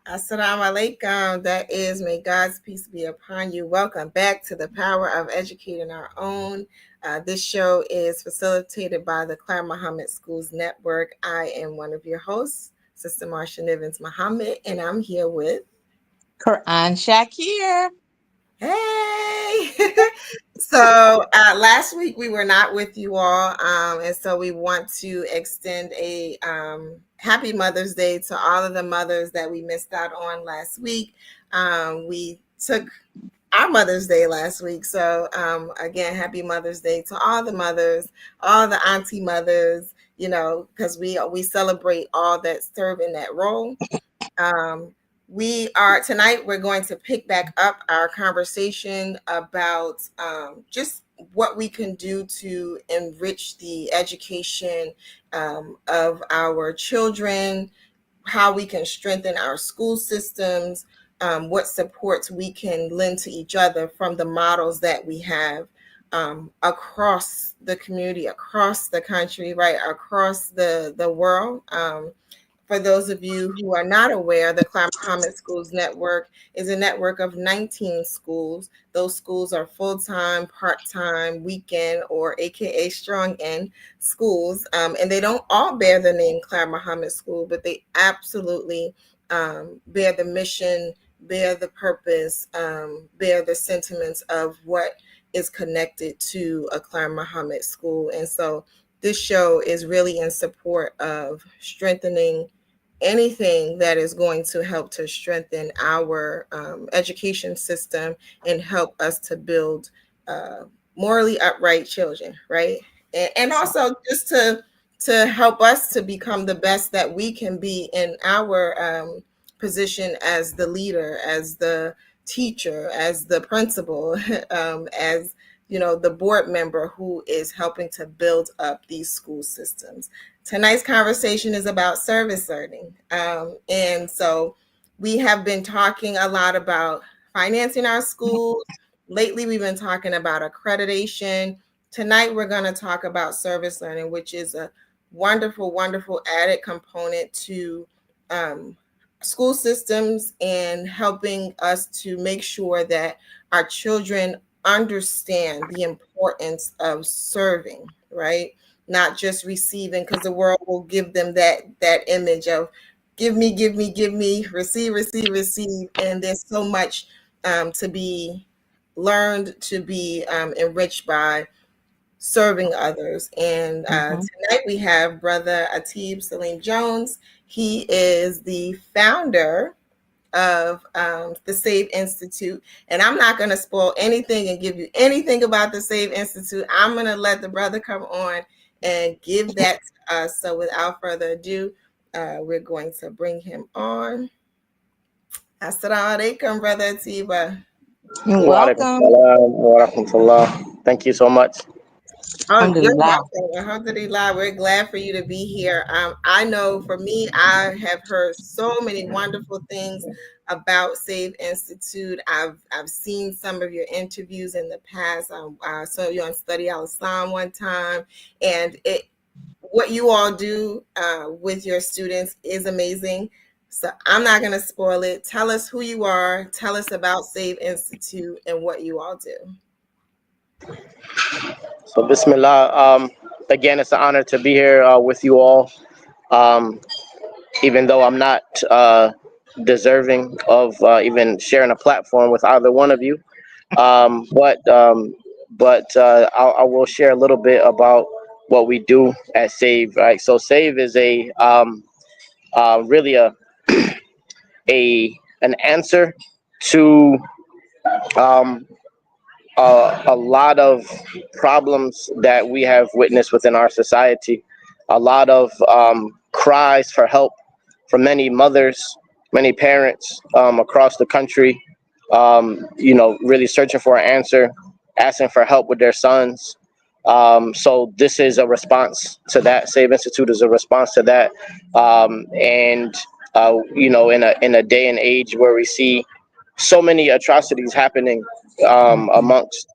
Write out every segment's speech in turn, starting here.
Assalamu alaikum. That is, may God's peace be upon you. Welcome back to the Power of Educating Our Own. This show is facilitated by the Clara Mohammed Schools Network. I am one of your hosts, Sister Marsha Nivens Mohammed, and I'm here with Quran Shakir. Hey! So last week we were not with you all, and so we want to extend a happy Mother's Day to all of the mothers that we missed out on last week. We took our Mother's Day last week, so again, happy Mother's Day to all the mothers, all the auntie mothers. You know, because we celebrate all that serve in that role. Um, we are tonight, we're going to pick back up our conversation about just what we can do to enrich the education of our children, how we can strengthen our school systems, what supports we can lend to each other from the models that we have across the community, across the country, right, across the world. For those of you who are not aware, the Clara Muhammad Schools Network is a network of 19 schools. Those schools are full-time, part-time, weekend, or AKA strong end schools. And they don't all bear the name Clara Muhammad School, but they absolutely bear the mission, bear the purpose, bear the sentiments of what is connected to a Clara Muhammad school. And so this show is really in support of strengthening anything that is going to help to strengthen our education system and help us to build morally upright children, right? And also just to help us to become the best that we can be in our position as the leader, as the teacher, as the principal, as the board member who is helping to build up these school systems. Tonight's conversation is about service learning. And so we have been talking a lot about financing our schools. Lately, we've been talking about accreditation. Tonight, we're going to talk about service learning, which is a wonderful, wonderful added component to school systems and helping us to make sure that our children understand the importance of serving, right? Not just receiving, because the world will give them that image of give me, give me, give me, receive, receive, receive. And there's so much to be learned, to be enriched by serving others. And tonight we have Brother Atib Salim Jones. He is the founder of the Save Institute. And I'm not going to spoil anything and give you anything about the Save Institute. I'm going to let the brother come on and give that to us. So without further ado, we're going to bring him on. Assalamu alaikum, Brother Atiba. Wa alaikum Welcome. salam wa rahmatullah. Thank you so much. Oh, you're Alhamdulillah. welcome. Alhamdulillah. We're glad for you to be here. I know for me, I have heard so many wonderful things about Save Institute. I've seen some of your interviews in the past. I saw you on Study Al Islam one time, and what you all do with your students is amazing. So I'm not going to spoil it. Tell us who you are. Tell us about Save Institute and what you all do. So, Bismillah. Again, it's an honor to be here with you all. Even though I'm not deserving of even sharing a platform with either one of you, I will share a little bit about what we do at Save. Right. So, Save is a really an answer to um, a lot of problems that we have witnessed within our society, a lot of cries for help from many mothers, many parents across the country, really searching for an answer, asking for help with their sons. So this is a response to that. Save Institute is a response to that. In a day and age where we see so many atrocities happening amongst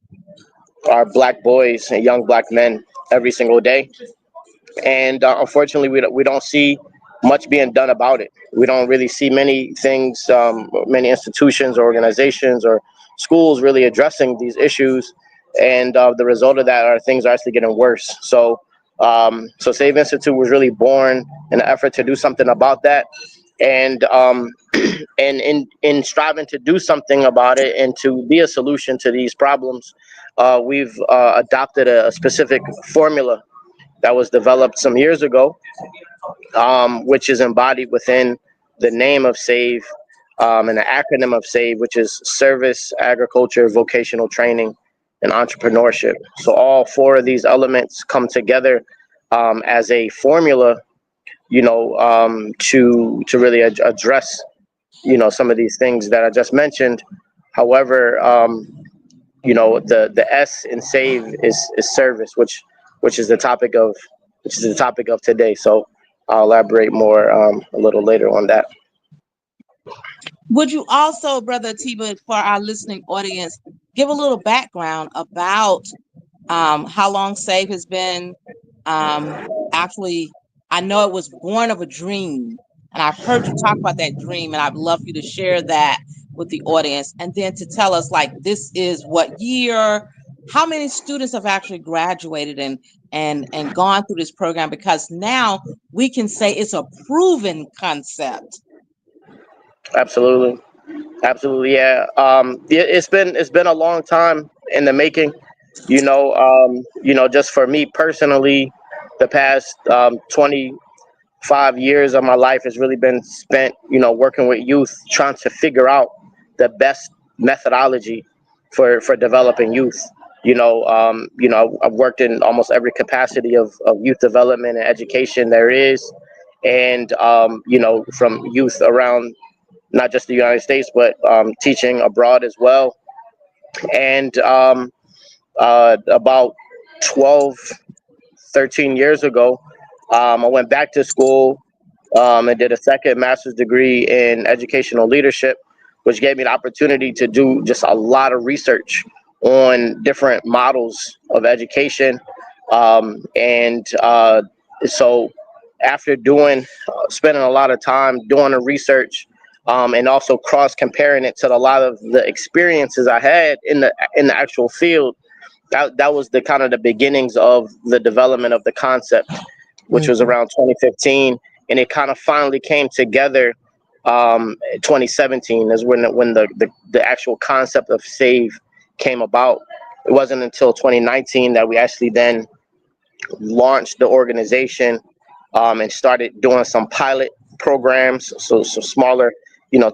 our black boys and young black men every single day, and unfortunately we don't see much being done about it. We don't really see many things, many institutions or organizations or schools really addressing these issues, and the result of that are things are actually getting worse. So Save Institute was really born in an effort to do something about that, and and in striving to do something about it and to be a solution to these problems, we've adopted a specific formula that was developed some years ago, which is embodied within the name of SAVE, and the acronym of SAVE, which is Service, Agriculture, Vocational Training, and Entrepreneurship. So all four of these elements come together as a formula, to really address, some of these things that I just mentioned. However, the S in SAVE is service, which is the topic of today. So I'll elaborate more a little later on that. Would you also, Brother Atiba, for our listening audience, give a little background about how long SAVE has been? Actually, I know it was born of a dream, and I've heard you talk about that dream, and I'd love for you to share that with the audience, and then to tell us, like, this is what year, how many students have actually graduated and gone through this program, because now we can say it's a proven concept. Absolutely, absolutely, yeah. It's been a long time in the making. Just for me personally, the past 25 years of my life has really been spent, working with youth, trying to figure out the best methodology for developing youth. I've worked in almost every capacity of youth development and education there is, and from youth around not just the United States, but teaching abroad as well. And about 12, 13 years ago, I went back to school and did a second master's degree in educational leadership, which gave me the opportunity to do just a lot of research on different models of education. And so after spending a lot of time doing the research, and also cross comparing it to a lot of the experiences I had in the actual field, that was the kind of the beginnings of the development of the concept, which was Mhm. around 2015, and it kind of finally came together. 2017 is when the actual concept of SAVE came about. It wasn't until 2019 that we actually then launched the organization, and started doing some pilot programs, so some smaller,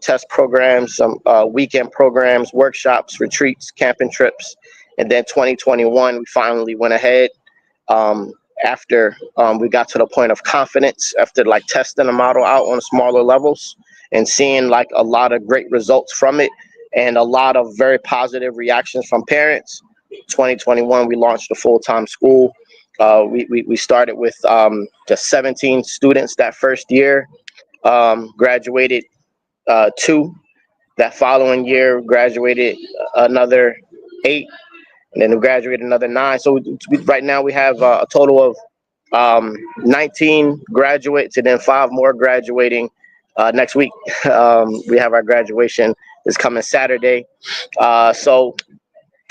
test programs, some weekend programs, workshops, retreats, camping trips, and then 2021 we finally went ahead, um, after we got to the point of confidence, after like testing the model out on smaller levels and seeing like a lot of great results from it and a lot of very positive reactions from parents. 2021 we launched a full-time school. We started with just 17 students that first year, graduated two. That following year, graduated another eight, and then we graduated another nine. So right now we have a total of 19 graduates, and then five more graduating next week. We have our graduation is coming Saturday. So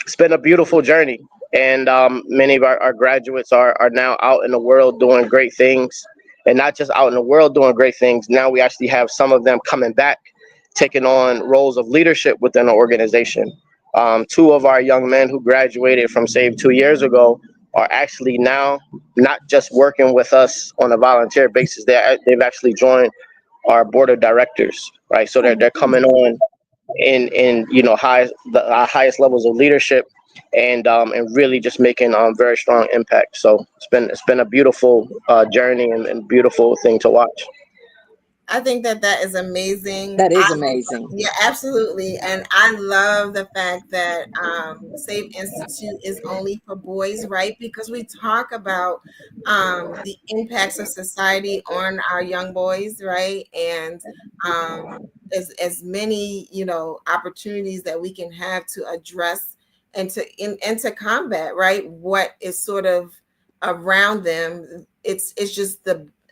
it's been a beautiful journey, and many of our graduates are now out in the world doing great things, and not just out in the world doing great things. Now we actually have some of them coming back, taking on roles of leadership within the organization. Two of our young men who graduated from SAVE 2 years ago are actually now not just working with us on a volunteer basis. They've actually joined our board of directors, right? So they're coming on in our highest levels of leadership, and really just making very strong impact. So it's been a beautiful journey, and beautiful thing to watch. I think that is amazing. That is amazing. Yeah, absolutely. And I love the fact that Save Institute is only for boys, right? Because we talk about the impacts of society on our young boys, right? And as many, opportunities that we can have to address and to combat, right? What is sort of around them. It's just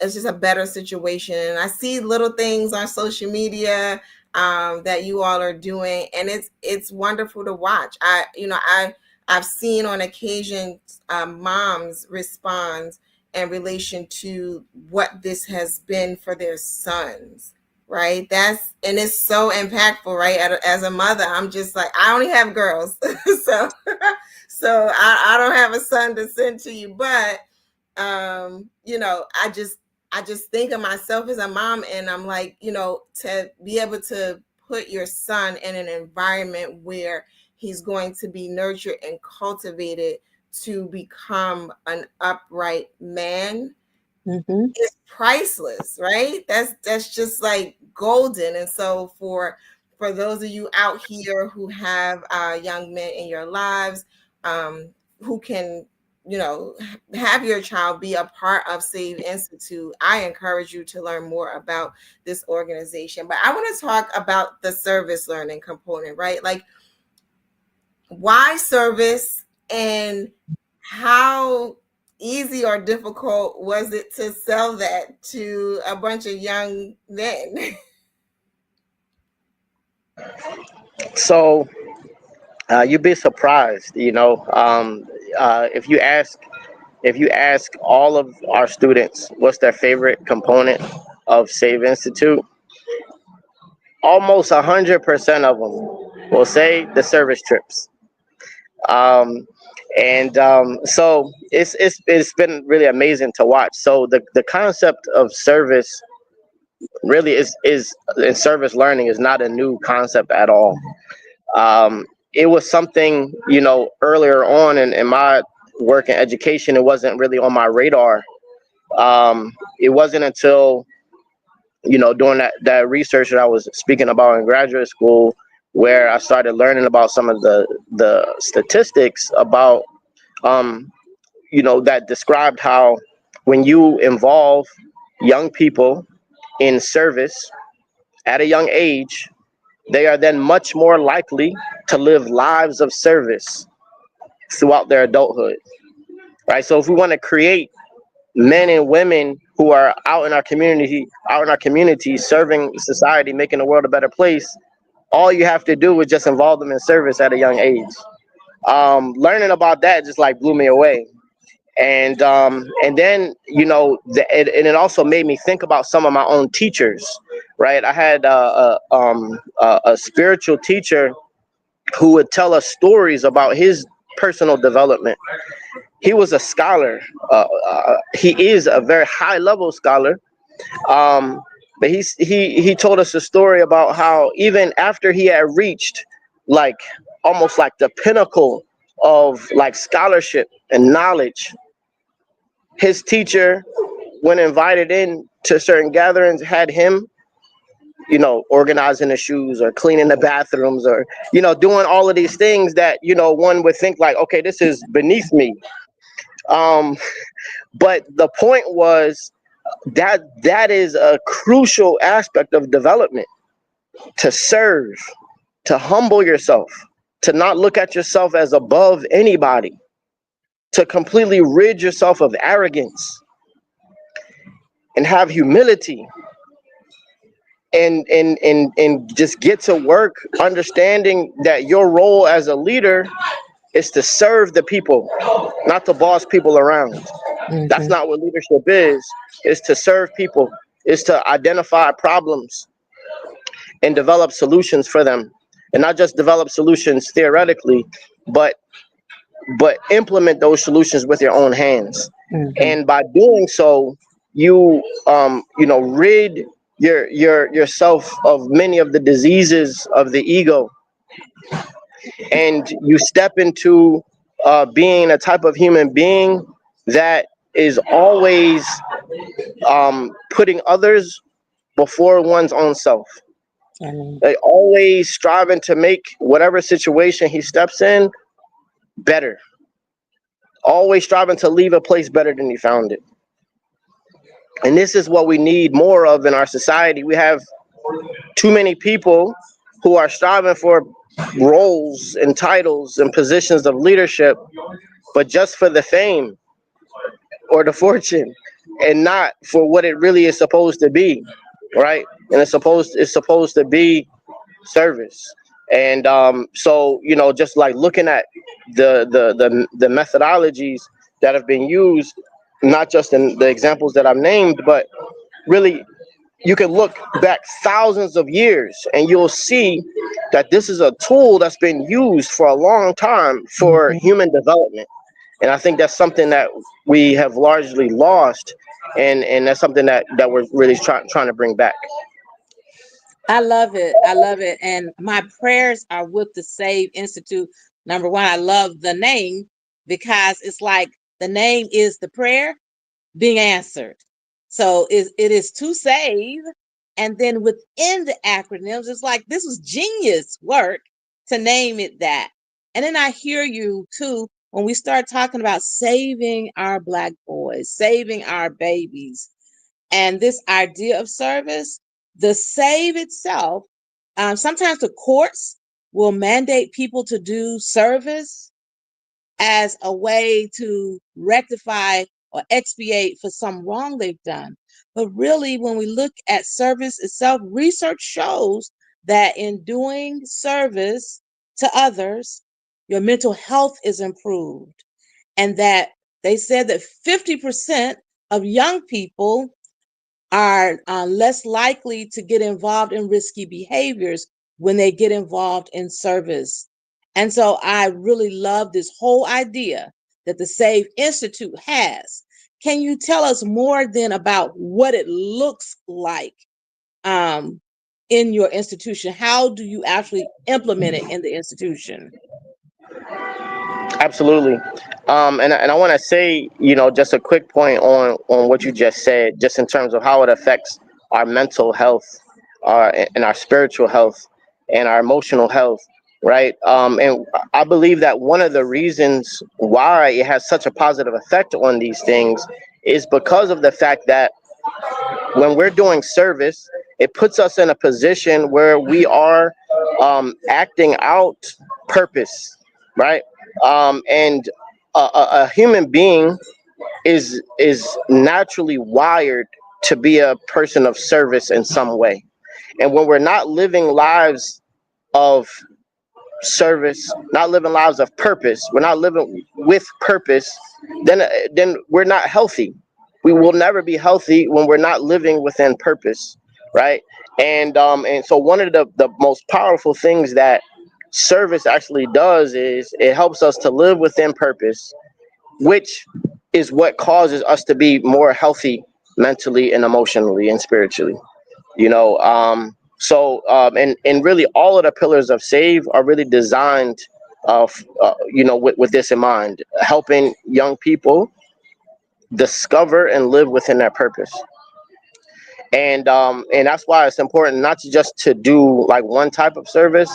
it's just a better situation. And I see little things on social media that you all are doing, and it's wonderful to watch. I've seen on occasion moms respond in relation to what this has been for their sons, right? And it's so impactful, right? As a mother, I'm just like, I only have girls, so I don't have a son to send to you, but I just think of myself as a mom, and I'm like, to be able to put your son in an environment where he's going to be nurtured and cultivated to become an upright man is priceless, right? That's just like golden. And so for those of you out here who have young men in your lives, who can have your child be a part of Save Institute, I encourage you to learn more about this organization. But I want to talk about the service learning component, right? Like, why service, and how easy or difficult was it to sell that to a bunch of young men? So you'd be surprised, if you ask all of our students what's their favorite component of Save Institute, almost 100% of them will say the service trips. So it's been really amazing to watch. So the concept of service really is in service learning is not a new concept at all. It was something, earlier on in my work in education, it wasn't really on my radar. It wasn't until, doing that research that I was speaking about in graduate school, where I started learning about some of the statistics about, that described how when you involve young people in service at a young age, they are then much more likely to live lives of service throughout their adulthood, right? So if we want to create men and women who are out in our community, serving society, making the world a better place, all you have to do is just involve them in service at a young age. Learning about that just like blew me away. And then it also made me think about some of my own teachers, right? I had a spiritual teacher who would tell us stories about his personal development. He was a scholar. He is a very high level scholar. But he told us a story about how even after he had reached like almost like the pinnacle of like scholarship and knowledge, his teacher, when invited in to certain gatherings, had him, organizing the shoes or cleaning the bathrooms or, doing all of these things that, one would think like, okay, this is beneath me. But the point was that is a crucial aspect of development, to serve, to humble yourself, to not look at yourself as above anybody, to completely rid yourself of arrogance and have humility, and just get to work understanding that your role as a leader is to serve the people, not to boss people around. That's not what leadership is. It's to serve people, is to identify problems and develop solutions for them, and not just develop solutions theoretically, but implement those solutions with your own hands. And by doing so, you rid yourself of many of the diseases of the ego, and you step into being a type of human being that is always putting others before one's own self. They always striving to make whatever situation he steps in better. Always striving to leave a place better than he found it. And this is what we need more of in our society. We have too many people who are striving for roles and titles and positions of leadership, but just for the fame or the fortune, and not for what it really is supposed to be, right? And it's supposed to be service. And so just like looking at the methodologies that have been used, not just in the examples that I've named, but really you can look back thousands of years and you'll see that this is a tool that's been used for a long time for Mhm. human development. And I think that's something that we have largely lost, and that's something that we're really trying to bring back. I love it. I love it. And my prayers are with the Save Institute. Number one, I love the name because it's like the name is the prayer being answered. So it is to save. And then within the acronyms, it's like this was genius work to name it that. And then I hear you too when we start talking about saving our Black boys, saving our babies, and this idea of service, the save itself, sometimes the courts will mandate people to do service as a way to rectify or expiate for some wrong they've done. But really, when we look at service itself, research shows that in doing service to others, your mental health is improved. And that they said that 50% of young people are less likely to get involved in risky behaviors when they get involved in service. And so I really love this whole idea that the Save Institute has. Can you tell us more then about what it looks like um, in your institution? How do you actually implement it in the institution? Absolutely. And I want to say, just a quick point on what you just said, just in terms of how it affects our mental health, and our spiritual health, and our emotional health, right? And I believe that one of the reasons why it has such a positive effect on these things is because of the fact that when we're doing service, it puts us in a position where we are acting out purpose, right? And a human being is naturally wired to be a person of service in some way. And when we're not living lives of service, not living lives of purpose, we're not living with purpose, then we're not healthy. We will never be healthy when we're not living within purpose, right? And so one of the most powerful things that service actually does is it helps us to live within purpose, which is what causes us to be more healthy mentally and emotionally and spiritually. And really all of the pillars of save are really designed with this in mind, helping young people discover and live within their purpose. And that's why it's important not to just to do like one type of service,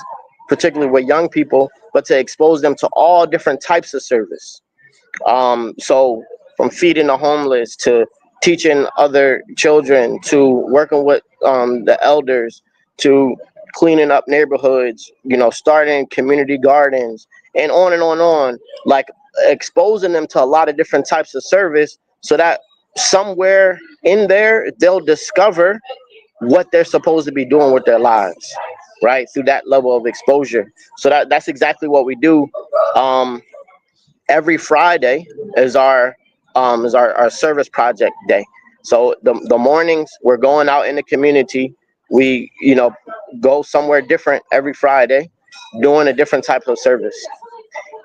particularly with young people, but to expose them to all different types of service. So from feeding the homeless to teaching other children to working with the elders to cleaning up neighborhoods, starting community gardens, and on and on and on, like exposing them to a lot of different types of service so that somewhere in there they'll discover what they're supposed to be doing with their lives, right? Through that level of exposure. So that's exactly what we do. Every Friday is our service project day. So the mornings we're going out in the community. We go somewhere different every Friday, doing a different type of service.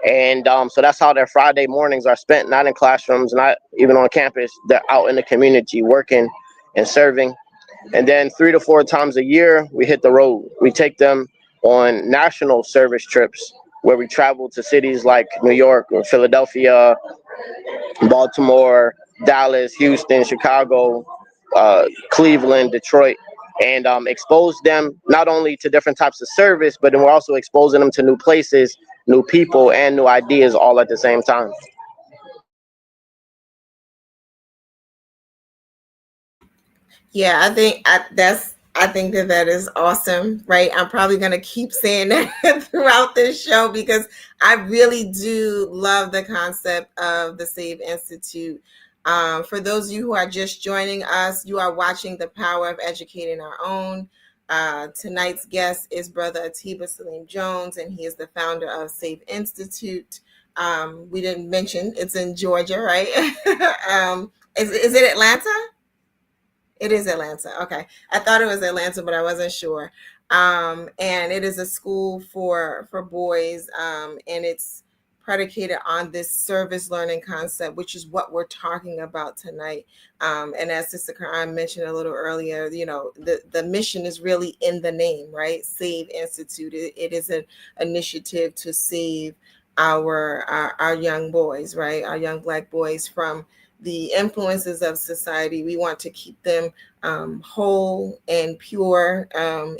And so that's how their Friday mornings are spent, not in classrooms, not even on campus. They're out in the community working and serving. And then 3 to 4 times a year, we hit the road. We take them on national service trips where we travel to cities like New York or Philadelphia, Baltimore, Dallas, Houston, Chicago, Cleveland, Detroit, and expose them not only to different types of service, but then we're also exposing them to new places, new people, and new ideas all at the same time. Yeah, I think that that is awesome, right? I'm probably going to keep saying that throughout this show because I really do love the concept of the Save Institute. For those of you who are just joining us, you are watching The Power of Educating Our Own. Tonight's guest is Brother Atiba Salim Jones, and he is the founder of Save Institute. We didn't mention it's in Georgia, right? Is it Atlanta? It is Atlanta. Okay. I thought it was Atlanta, but I wasn't sure. And it is a school for boys, and it's predicated on this service learning concept, which is what we're talking about tonight. And as Sister Karan mentioned a little earlier, the mission is really in the name, right? Save Institute. It is an initiative to save our young boys, right? Our young Black boys from the influences of society. We want to keep them whole and pure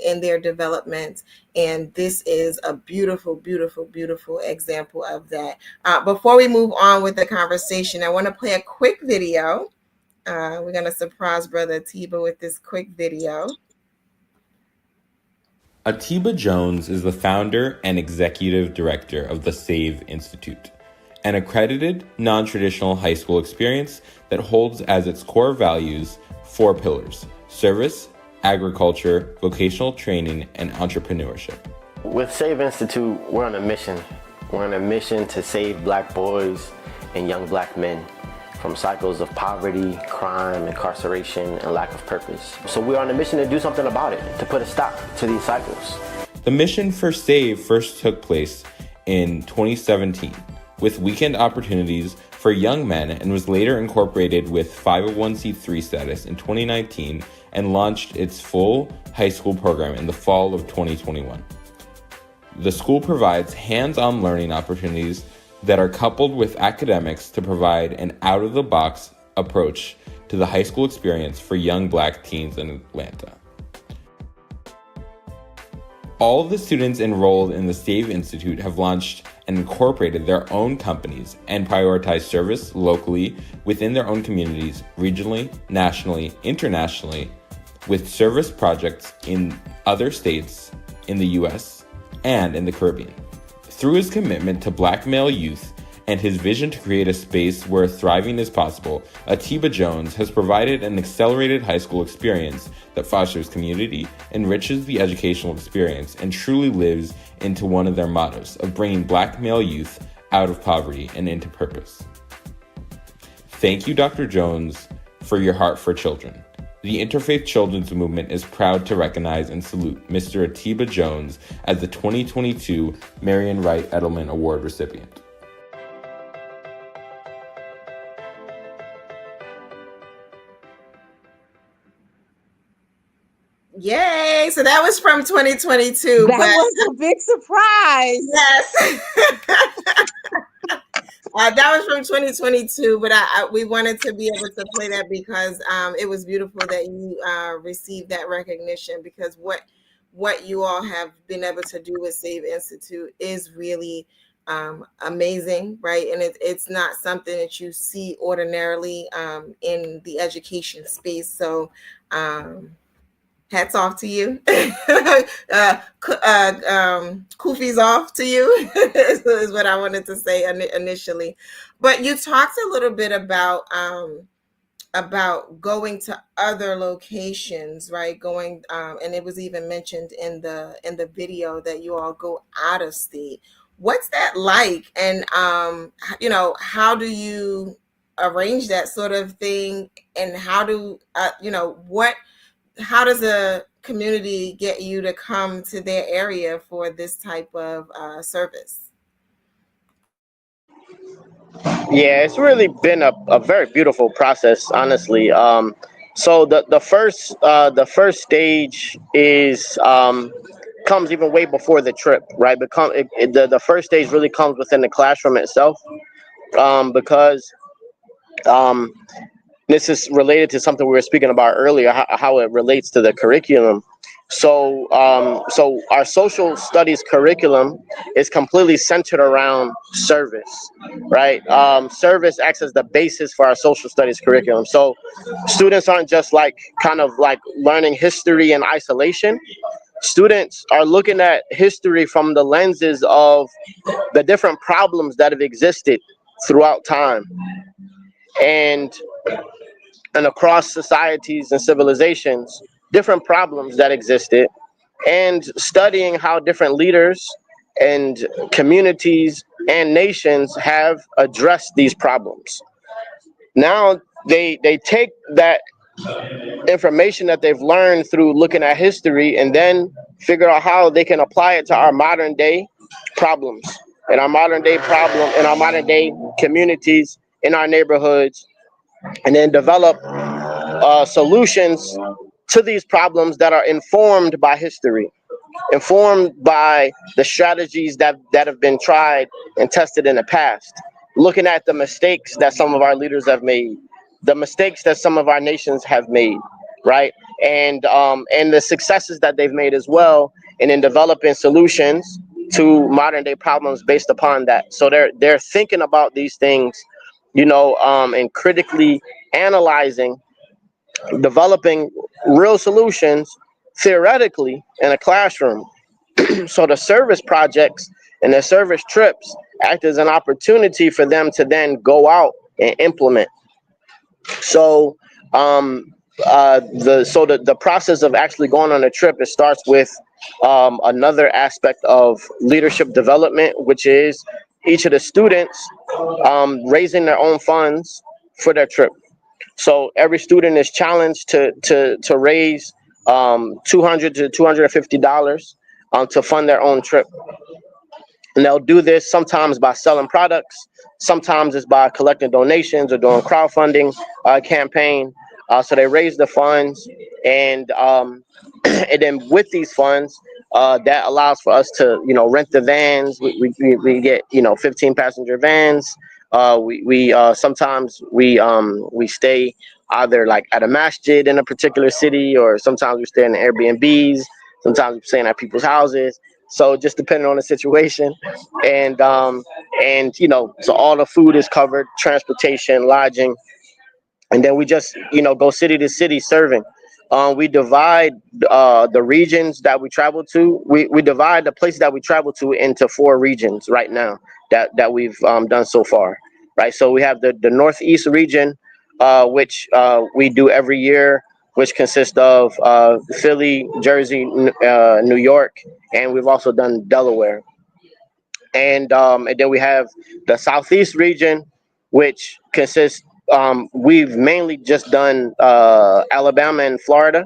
in their development. And this is a beautiful, beautiful, beautiful example of that. Before we move on with the conversation, I want to play a quick video. We're going to surprise Brother Atiba with this quick video. Atiba Jones is the founder and executive director of the Save Institute, an accredited, non-traditional high school experience that holds as its core values 4 pillars: service, agriculture, vocational training, and entrepreneurship. With Save Institute, we're on a mission. We're on a mission to save Black boys and young Black men from cycles of poverty, crime, incarceration, and lack of purpose. So we're on a mission to do something about it, to put a stop to these cycles. The mission for Save first took place in 2017 with weekend opportunities for young men and was later incorporated with 501c3 status in 2019 and launched its full high school program in the fall of 2021. The school provides hands-on learning opportunities that are coupled with academics to provide an out-of-the-box approach to the high school experience for young Black teens in Atlanta. All of the students enrolled in the Save Institute have launched and incorporated their own companies and prioritize service locally within their own communities, regionally, nationally, internationally, with service projects in other states in the U.S. and in the Caribbean. Through his commitment to Black male youth and his vision to create a space where thriving is possible, Atiba Jones has provided an accelerated high school experience that fosters community, enriches the educational experience, and truly lives into one of their mottos of bringing Black male youth out of poverty and into purpose. Thank you, Dr. Jones, for your heart for children. The Interfaith Children's Movement is proud to recognize and salute Mr. Atiba Jones as the 2022 Marian Wright Edelman Award recipient. Yay! So that was from 2022. That was a big surprise. Yes. That was from 2022, but we wanted to be able to play that because it was beautiful that you received that recognition, because what you all have been able to do with Save Institute is really amazing, right? And it's not something that you see ordinarily in the education space. So hats off to you. Kufi's off to you is what I wanted to say initially. But you talked a little bit about going to other locations, right? Going and it was even mentioned in the video that you all go out of state. What's that like? And how do you arrange that sort of thing? And how do how does a community get you to come to their area for this type of service? Yeah, it's really been a very beautiful process, honestly. So the first stage is comes even way before the trip, right? The first stage really comes within the classroom itself, because this is related to something we were speaking about earlier, how it relates to the curriculum. So our social studies curriculum is completely centered around service, right? Service acts as the basis for our social studies curriculum. So students aren't just kind of learning history in isolation. Students are looking at history from the lenses of the different problems that have existed throughout time. and across societies and civilizations, different problems that existed, and studying how different leaders and communities and nations have addressed these problems. Now they take that information that they've learned through looking at history and then figure out how they can apply it to our modern day problems, in our modern day communities, in our neighborhoods, and then develop solutions to these problems that are informed by history, informed by the strategies that have been tried and tested in the past, looking at the mistakes that some of our leaders have made, the mistakes that some of our nations have made, right? And the successes that they've made as well, and in developing solutions to modern day problems based upon that. So they're thinking about these things, and critically analyzing, developing real solutions theoretically in a classroom. So the service projects and the service trips act as an opportunity for them to then go out and implement. So the process of actually going on a trip, it starts with another aspect of leadership development, which is each of the students raising their own funds for their trip. So every student is challenged to raise $200 to $250 to fund their own trip. And they'll do this sometimes by selling products, sometimes it's by collecting donations or doing crowdfunding campaign. So they raise the funds, and and then with these funds, that allows for us to rent the vans. We get 15 passenger vans. We sometimes we stay either like at a masjid in a particular city, or sometimes we stay in the Airbnbs. Sometimes we're staying at people's houses. So just depending on the situation, and so all the food is covered, transportation, lodging, and then we just go city to city serving. We divide the regions that we travel to. We divide the places that we travel to into 4 regions right now that we've done so far. Right, so we have the Northeast region, which we do every year, which consists of Philly, Jersey, New York, and we've also done Delaware. And then we have the Southeast region, which consists, we've mainly just done Alabama and Florida,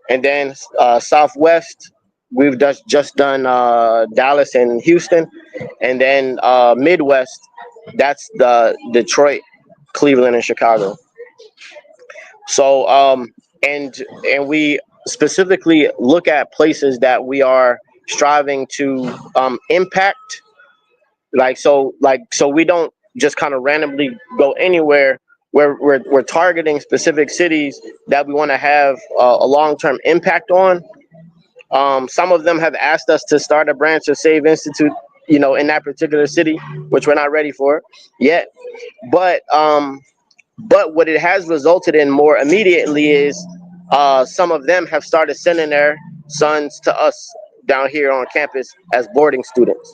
and then Southwest, we've just done Dallas and Houston, and then Midwest, that's the Detroit, Cleveland, and Chicago. So and we specifically look at places that we are striving to impact, so we don't just kind of randomly go anywhere. We're targeting specific cities that we want to have a long-term impact on. Some of them have asked us to start a branch of Save Institute, in that particular city, which we're not ready for yet. But what it has resulted in more immediately is some of them have started sending their sons to us down here on campus as boarding students.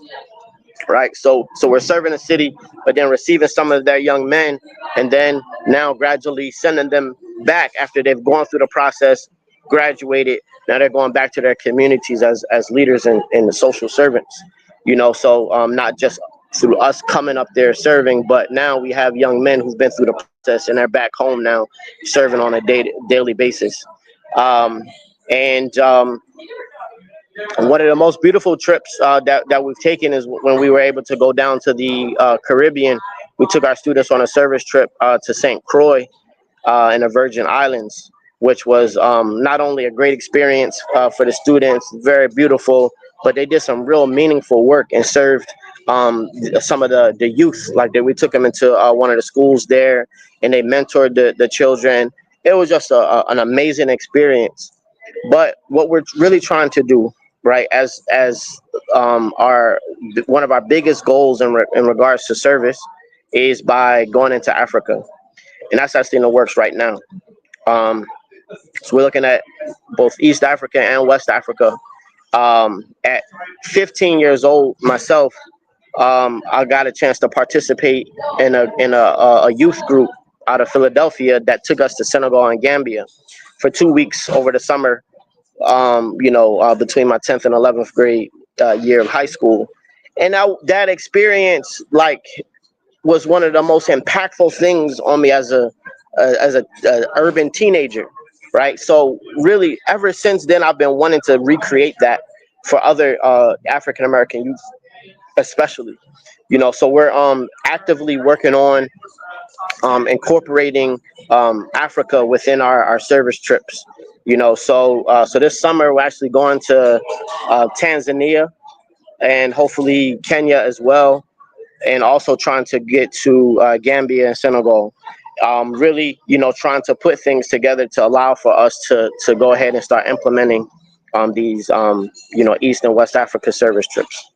Right, so we're serving the city, but then receiving some of their young men, and then now gradually sending them back after they've gone through the process, graduated. Now they're going back to their communities as leaders and the social servants. So not just through us coming up there serving, but now we have young men who've been through the process and they're back home now, serving on a daily basis. And one of the most beautiful trips that we've taken is when we were able to go down to the Caribbean. We took our students on a service trip to St. Croix in the Virgin Islands, which was not only a great experience for the students, very beautiful, but they did some real meaningful work and served some of the youth. Like we took them into one of the schools there, and they mentored the children. It was just an amazing experience. But what we're really trying to do, right, as our one of our biggest goals in regards to service, is by going into Africa, and that's actually in the works right now. So we're looking at both East Africa and West Africa. At 15 years old myself, I got a chance to participate in a youth group out of Philadelphia that took us to Senegal and Gambia for 2 weeks over the summer. Between my 10th and 11th grade year of high school, and that experience was one of the most impactful things on me as a urban teenager, right? So really, ever since then, I've been wanting to recreate that for other African American youth, especially. So we're actively working on incorporating Africa within our service trips. So this summer we're actually going to Tanzania and hopefully Kenya as well, and also trying to get to Gambia and Senegal. Really, trying to put things together to allow for us to go ahead and start implementing these, East and West Africa service trips.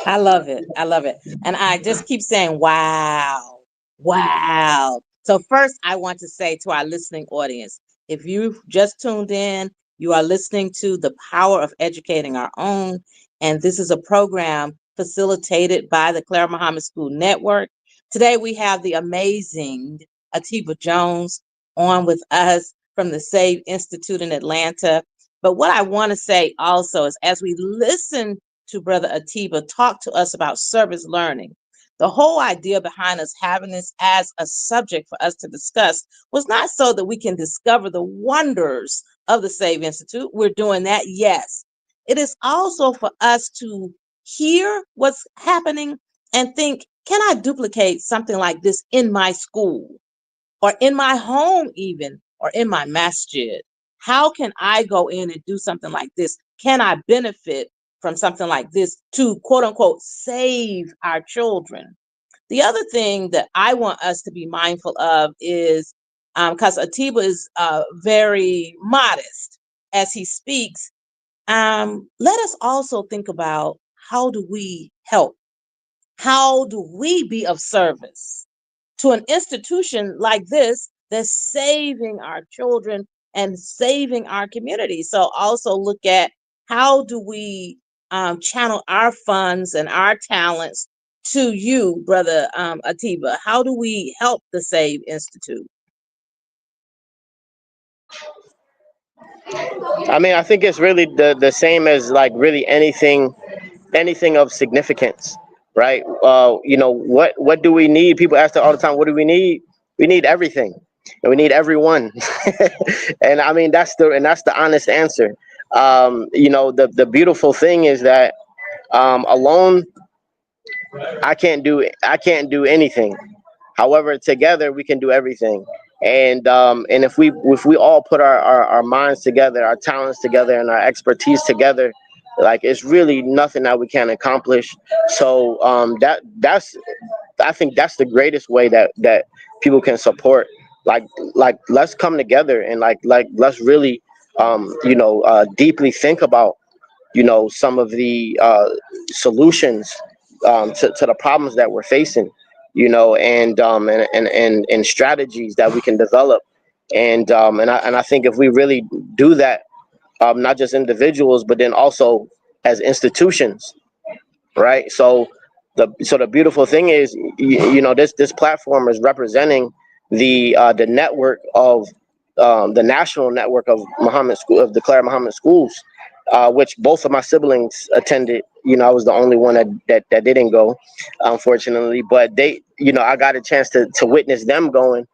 I love it. I love it. And I just keep saying, wow, wow. So, first, I want to say to our listening audience, if you've just tuned in, you are listening to The Power of Educating Our Own. And this is a program facilitated by the Clara Muhammad School Network. Today, we have the amazing Atiba Jones on with us from the Save Institute in Atlanta. But what I want to say also is, as we listen to Brother Atiba talk to us about service learning, the whole idea behind us having this as a subject for us to discuss was not so that we can discover the wonders of the Save Institute. We're doing that, yes. It is also for us to hear what's happening and think, can I duplicate something like this in my school or in my home even, or in my masjid? How can I go in and do something like this? Can I benefit from something like this to, quote unquote, save our children? The other thing that I want us to be mindful of is, because Atiba is very modest as he speaks, let us also think about, how do we help? How do we be of service to an institution like this that's saving our children and saving our community? So also look at, how do we channel our funds and our talents to you, Brother Atiba? How do we help the Save Institute? I mean, I think it's really the same as really anything of significance, right? What do we need? People ask that all the time. What do we need? We need everything, and we need everyone. And I mean, that's the honest answer. The beautiful thing is that alone I can't do anything. However, together we can do everything. And if we all put our minds together, our talents together, and our expertise together, it's really nothing that we can't accomplish. So that's I think that's the greatest way that people can support. Let's come together and let's really deeply think about some of the solutions to the problems that we're facing, and strategies that we can develop. And I think if we really do that, not just individuals, but then also as institutions, right? So the beautiful thing is, this platform is representing the network of the national network of the Clara Muhammad schools, which both of my siblings attended. I was the only one that didn't go, unfortunately. But I got a chance to witness them going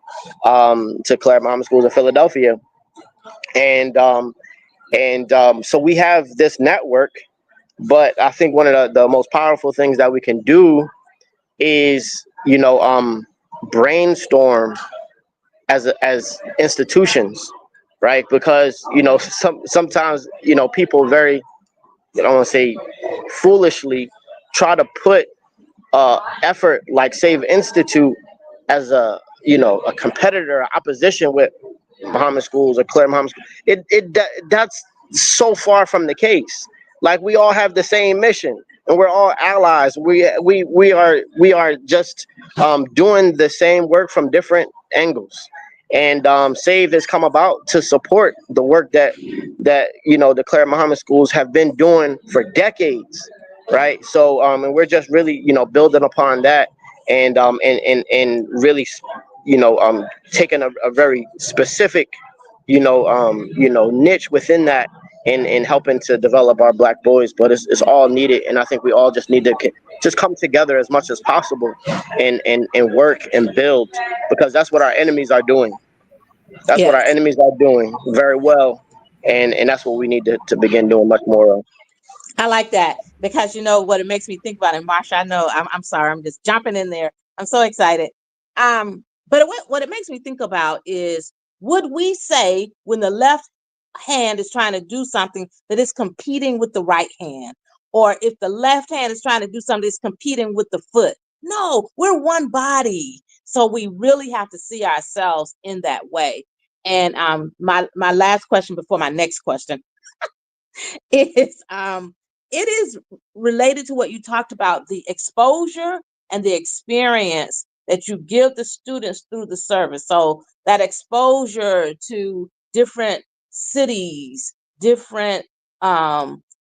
to Clara Muhammad schools in Philadelphia, and so we have this network. But I think one of the most powerful things that we can do is, brainstorm as institutions, right? Because sometimes people very, I don't want to say foolishly, try to put effort like Save Institute as a competitor, opposition with Muhammad schools or Claire Muhammad schools. That's so far from the case. We all have the same mission, and we're all allies. We are just doing the same work from different angles. And Save has come about to support the work that the Clara Muhammad schools have been doing for decades, right? So and we're just really building upon that, and really taking a very specific, niche within that, and helping to develop our Black boys. But it's all needed, and I think we all just need to just come together as much as possible, and work and build, because that's what our enemies are doing. That's what our Yes. enemies are doing very well, and that's what we need to begin doing much more of. I like that because you know what it makes me think about. And Marsha, I know I'm sorry, I'm just jumping in there. I'm so excited. But what it makes me think about is, would we say when the left hand is trying to do something that is competing with the right hand, or if the left hand is trying to do something that's competing with the foot? No, we're one body, so we really have to see ourselves in that way. And my last question before my next question is it is related to what you talked about, the exposure and the experience that you give the students through the service. So that exposure to different cities, different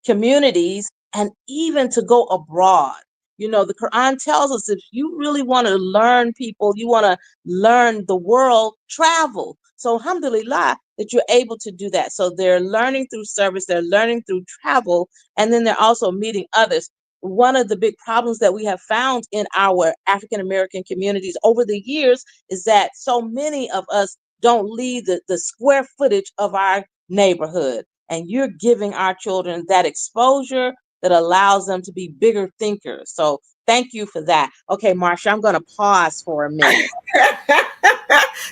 communities, and even to go abroad. You know, the Quran tells us if you really want to learn people, you want to learn the world, travel. So alhamdulillah that you're able to do that. So they're learning through service, they're learning through travel, and then they're also meeting others. One of the big problems that we have found in our African American communities over the years is that so many of us don't leave the square footage of our neighborhood. And you're giving our children that exposure that allows them to be bigger thinkers. So thank you for that. Okay, Marsha, I'm going to pause for a minute.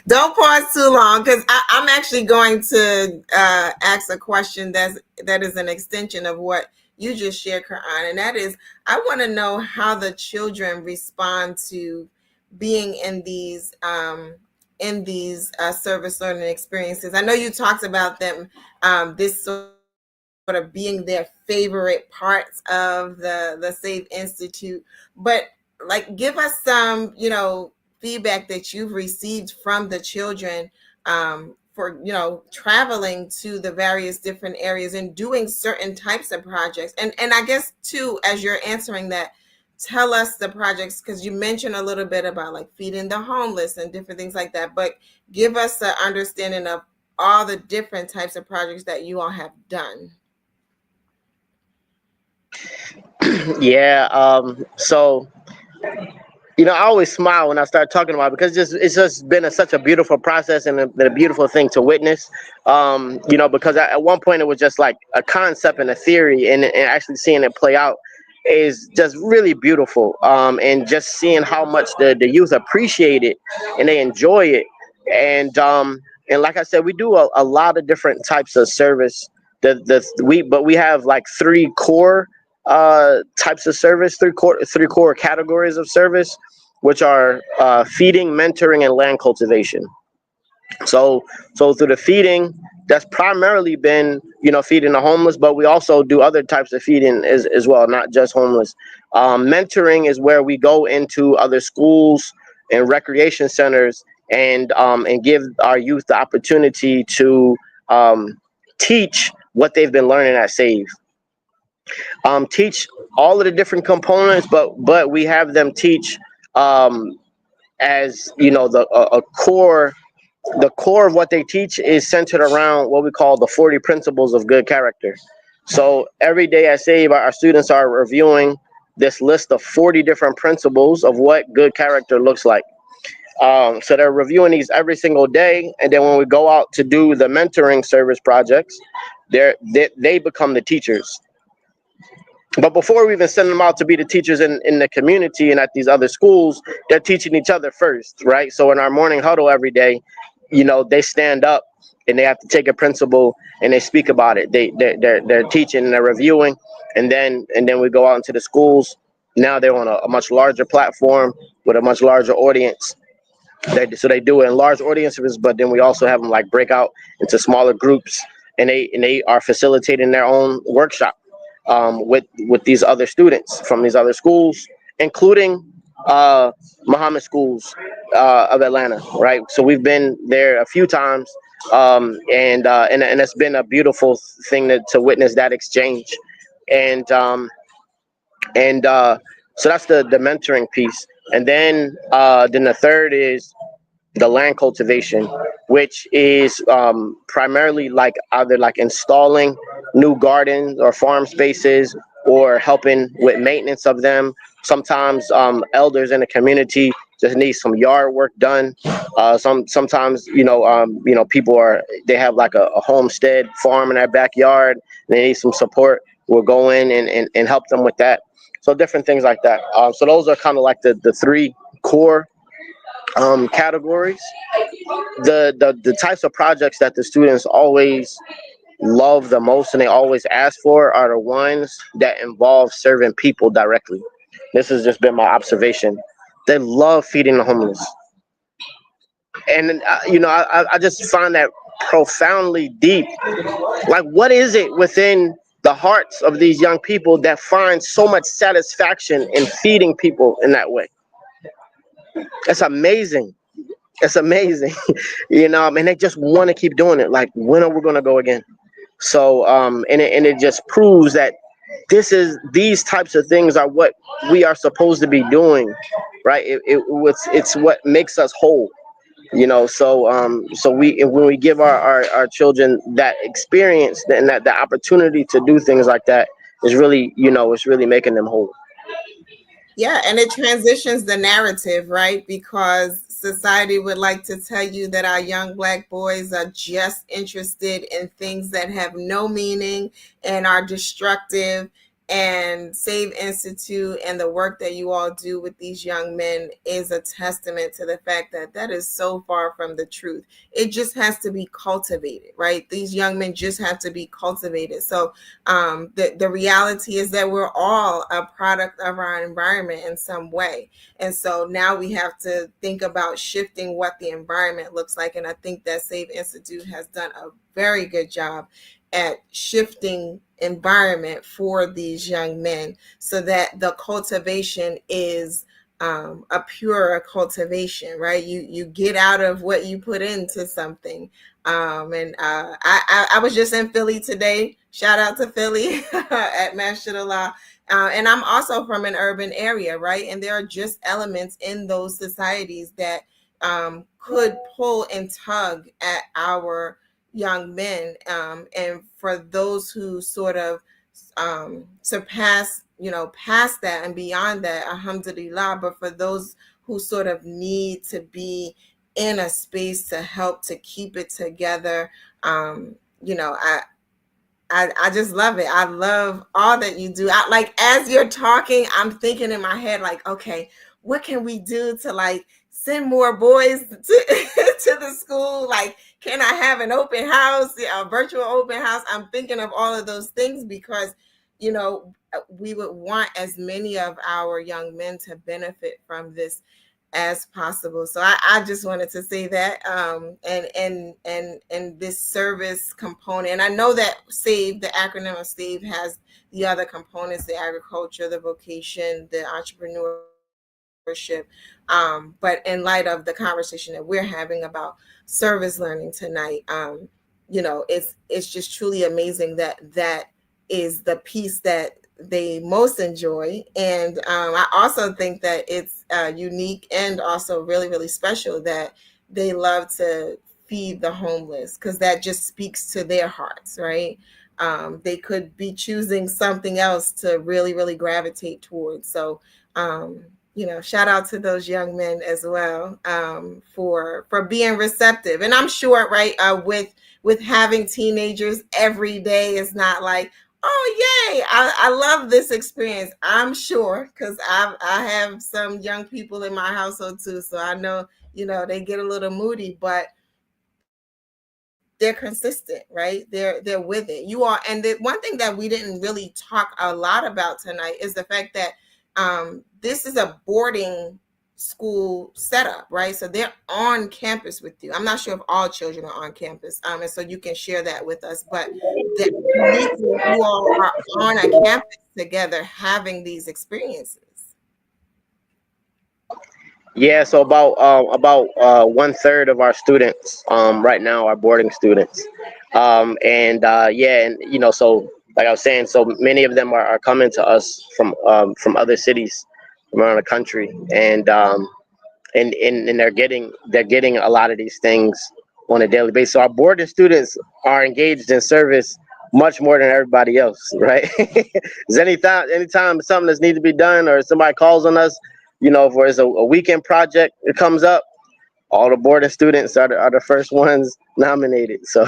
Don't pause too long, because I'm actually going to ask a question that is an extension of what you just shared, Quran, and that is, I want to know how the children respond to being in these service learning experiences. I know you talked about them, this sort of being their favorite parts of the Save Institute, but like, give us some, feedback that you've received from the children, for traveling to the various different areas and doing certain types of projects. And I guess too, as you're answering that, tell us the projects, because you mentioned a little bit about like feeding the homeless and different things like that, but give us an understanding of all the different types of projects that you all have done. Yeah. So, I always smile when I start talking about it, because it's just been such a beautiful process, and a beautiful thing to witness. Because at one point it was just like a concept and a theory, and actually seeing it play out is just really beautiful. And just seeing how much the youth appreciate it and they enjoy it. And like I said, we do a lot of different types of service. But we have like three core types of service, three core categories of service, which are feeding, mentoring, and land cultivation. So through the feeding, that's primarily been feeding the homeless, but we also do other types of feeding as well, not just homeless. Mentoring is where we go into other schools and recreation centers, and give our youth the opportunity to teach what they've been learning at Save. Teach all of the different components, but we have them teach, as a core. The core of what they teach is centered around what we call the 40 principles of good character. So every day at Save, our students are reviewing this list of 40 different principles of what good character looks like. So they're reviewing these every single day, and then when we go out to do the mentoring service projects, they become the teachers. But before we even send them out to be the teachers in the community and at these other schools, they're teaching each other first, right? So in our morning huddle every day, they stand up and they have to take a principle and they speak about it. They're teaching and they're reviewing, and then we go out into the schools. Now they're on a much larger platform with a much larger audience. So they do it in large audiences, but then we also have them like break out into smaller groups, and they are facilitating their own workshop, with these other students from these other schools, including Mohammed schools of Atlanta, right? So we've been there a few times, and it's been a beautiful thing to witness that exchange, and so that's the mentoring piece, and then the third is the land cultivation, which is primarily like either like installing new gardens or farm spaces or helping with maintenance of them. Sometimes elders in the community just need some yard work done. Sometimes people they have like a homestead farm in their backyard. And they need some support. We'll go in and help them with that. So different things like that. So those are kind of like the three core categories. The types of projects that the students always love the most and they always ask for are the ones that involve serving people directly. This has just been my observation. They love feeding the homeless, and I just find that profoundly deep. Like, what is it within the hearts of these young people that find so much satisfaction in feeding people in that way? It's amazing. It's amazing. And they just want to keep doing it. Like, when are we going to go again? So and it just proves that these types of things are what we are supposed to be doing, right? It's what makes us whole. So when we give our children that experience and that the opportunity to do things like that is really, it's really making them whole. Yeah, and it transitions the narrative, right? Because society would like to tell you that our young Black boys are just interested in things that have no meaning and are destructive. And Save Institute and the work that you all do with these young men is a testament to the fact that that is so far from the truth. It just has to be cultivated, right? These young men just have to be cultivated. So the reality is that we're all a product of our environment in some way. And so now we have to think about shifting what the environment looks like. And I think that Save Institute has done a very good job at shifting environment for these young men so that the cultivation is a pure cultivation, right? You get out of what you put into something. I was just in Philly today. Shout out to Philly at Mashallah. And I'm also from an urban area, right? And there are just elements in those societies that could pull and tug at our young men. And for those who sort of surpass, past that and beyond that, alhamdulillah. But for those who sort of need to be in a space to help to keep it together, I just love it. I love all that you do. Like, as you're talking, I'm thinking in my head, like, okay, what can we do to like send more boys to to the school? Like, can I have an open house, a virtual open house? I'm thinking of all of those things because, we would want as many of our young men to benefit from this as possible. So I just wanted to say that, and this service component. And I know that SAVE, the acronym of SAVE, has the other components: the agriculture, the vocation, the entrepreneurship. But in light of the conversation that we're having about service learning tonight, it's just truly amazing that is the piece that they most enjoy. And I also think that it's unique and also really, really special that they love to feed the homeless, because that just speaks to their hearts, right? They could be choosing something else to really, really gravitate towards. So, shout out to those young men as well, for being receptive. And I'm sure, right, with having teenagers every day is not like, oh yay, I love this experience. I'm sure, because I have some young people in my household too, so I know they get a little moody, but they're consistent, right? They're with it. You are. And the one thing that we didn't really talk a lot about tonight is the fact that this is a boarding school setup, right? So they're on campus with you. I'm not sure if all children are on campus, and so you can share that with us. But you all are on a campus together, having these experiences. Yeah, so about 1/3 of our students right now are boarding students, so like I was saying, so many of them are coming to us from other cities from around the country, and and they're getting a lot of these things on a daily basis. So our boarding students are engaged in service much more than everybody else, right? Is anytime something that's need to be done or somebody calls on us, if there's a weekend project that comes up, all the boarding students are the first ones nominated. So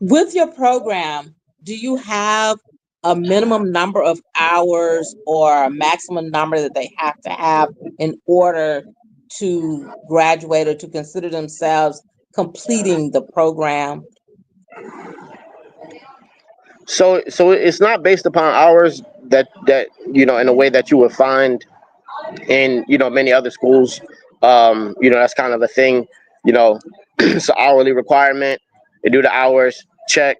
With your program, do you have a minimum number of hours or a maximum number that they have to have in order to graduate or to consider themselves completing the program? so it's not based upon hours that in a way that you would find in many other schools. That's kind of a thing. It's an hourly requirement. They do the hours, check,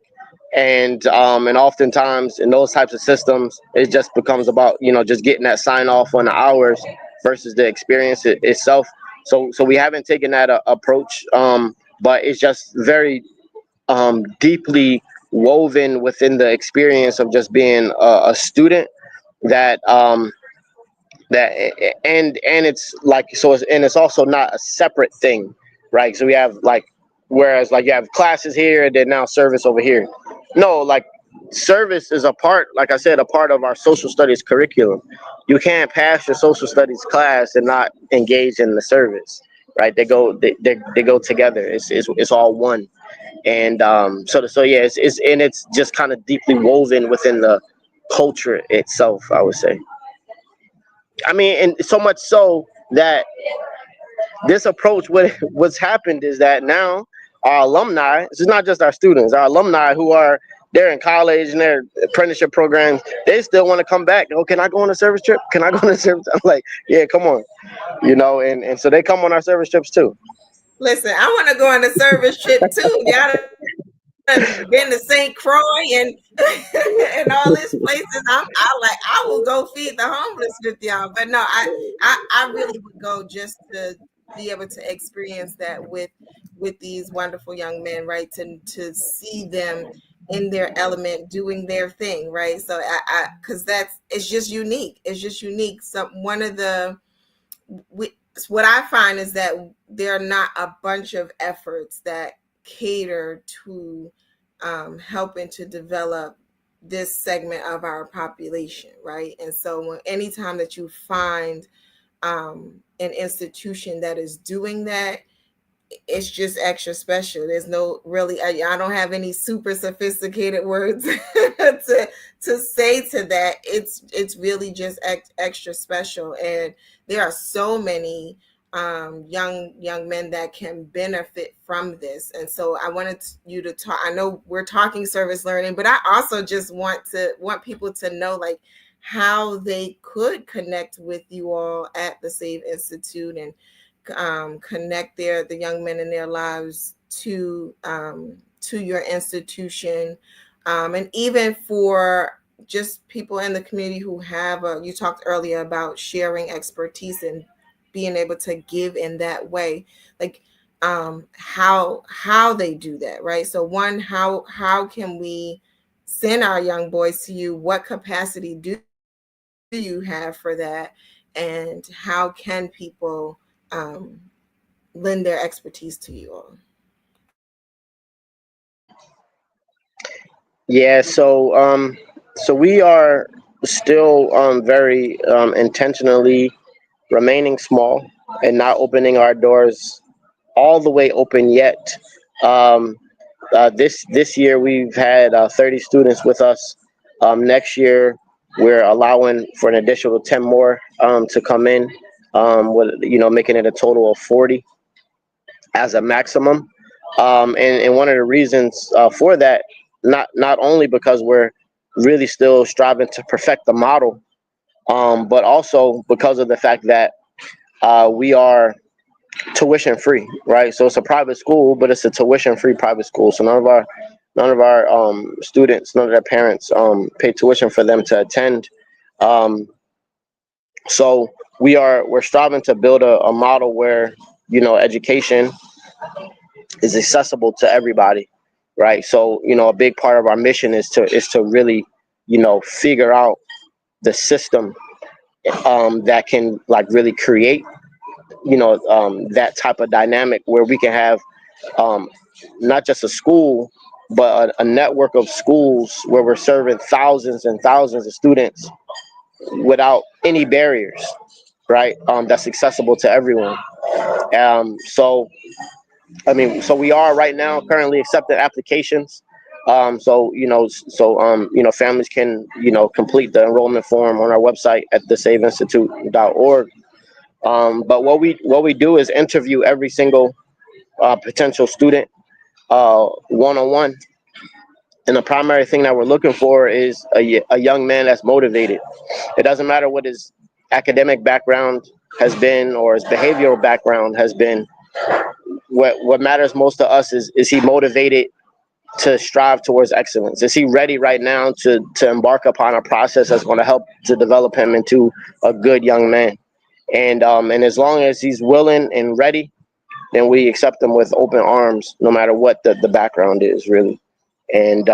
and oftentimes in those types of systems, it just becomes about just getting that sign off on the hours versus the experience itself. So we haven't taken that approach, but it's just very deeply woven within the experience of just being a student that that and it's like it's also not a separate thing, right? So we have like, whereas like you have classes here and then now service over here. No, like service is a part, like I said, a part of our social studies curriculum. You can't pass your social studies class and not engage in the service, right? They go together. It's all one. And so yeah, it's just kind of deeply woven within the culture itself, I would say. I mean, and so much so that this approach, what's happened is that now our alumni, this is not just our students, our alumni who are they're in college and their apprenticeship programs, they still want to come back. Oh, can I go on a service trip? Can I go on a service? I'm like, yeah, come on, and so they come on our service trips too. Listen, I want to go on a service trip too. Y'all been to St. Croix and and all these places. I will go feed the homeless with y'all. But no, I really would go just to be able to experience that with these wonderful young men, right? To see them in their element doing their thing, right? So I because it's just unique. It's just unique. So one of the what I find is that there are not a bunch of efforts that cater to helping to develop this segment of our population, right? And so anytime that you find an institution that is doing that, it's just extra special. There's no really, I don't have any super sophisticated words to say to that. It's really just extra special, and there are so many young men that can benefit from this. And so I wanted you to talk. I know we're talking service learning, but I also just want people to know like how they could connect with you all at the Save Institute and connect the young men in their lives to your institution, and even for just people in the community who have you talked earlier about sharing expertise and being able to give in that way, like how they do that, right? So one, how can we send our young boys to you? What capacity do you have for that, and how can people lend their expertise to you all? Yeah, so we are still very intentionally remaining small and not opening our doors all the way open yet. Um, this year we've had 30 students with us. Next year we're allowing for an additional 10 more to come in, with making it a total of 40 as a maximum. And one of the reasons for that, not only because we're really still striving to perfect the model, but also because of the fact that we are tuition free, right? So it's a private school, but it's a tuition free private school. So none of our students, none of their parents pay tuition for them to attend. Um, so we're striving to build a model where education is accessible to everybody, right? So a big part of our mission is to really figure out the system that can like really create, that type of dynamic where we can have um, not just a school, but a network of schools where we're serving thousands and thousands of students without any barriers, right? That's accessible to everyone. So so we are right now currently accepting applications. Families can complete the enrollment form on our website at thesaveinstitute.org. But what we do is interview every single potential student one on one, and the primary thing that we're looking for is a young man that's motivated. It doesn't matter what his academic background has been or his behavioral background has been. What matters most to us is he motivated to strive towards excellence? Is he ready right now to embark upon a process that's going to help to develop him into a good young man? And as long as he's willing and ready, then we accept him with open arms, no matter what the background is, really. And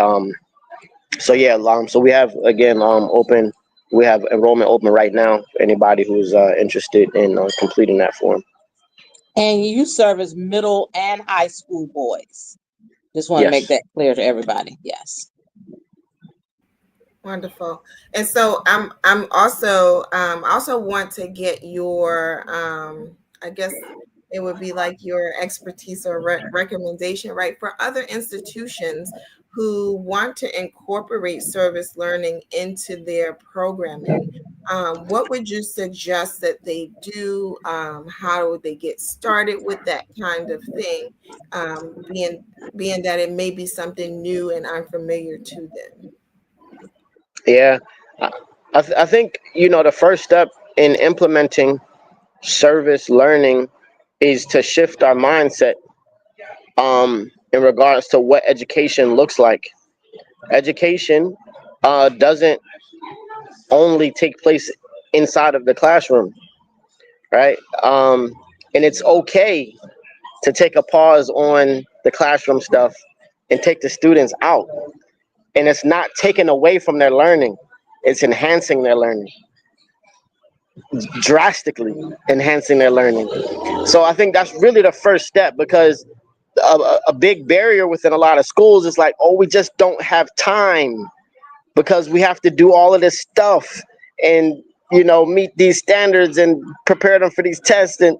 so we have again open. We have enrollment open right now for anybody who's interested in completing that form. And you service middle and high school boys. Just want to make Yes. that clear to everybody. Yes. Wonderful. And so I'm also also want to get your I guess it would be like your expertise or recommendation, right, for other institutions who want to incorporate service learning into their programming. What would you suggest that they do? How would they get started with that kind of thing? Being that it may be something new and unfamiliar to them. Yeah. I think the first step in implementing service learning is to shift our mindset in regards to what education looks like. Education doesn't only take place inside of the classroom, right? And it's okay to take a pause on the classroom stuff and take the students out. And it's not taken away from their learning, it's enhancing their learning, drastically enhancing their learning. So I think that's really the first step, because a big barrier within a lot of schools is like, oh, we just don't have time because we have to do all of this stuff and meet these standards and prepare them for these tests. And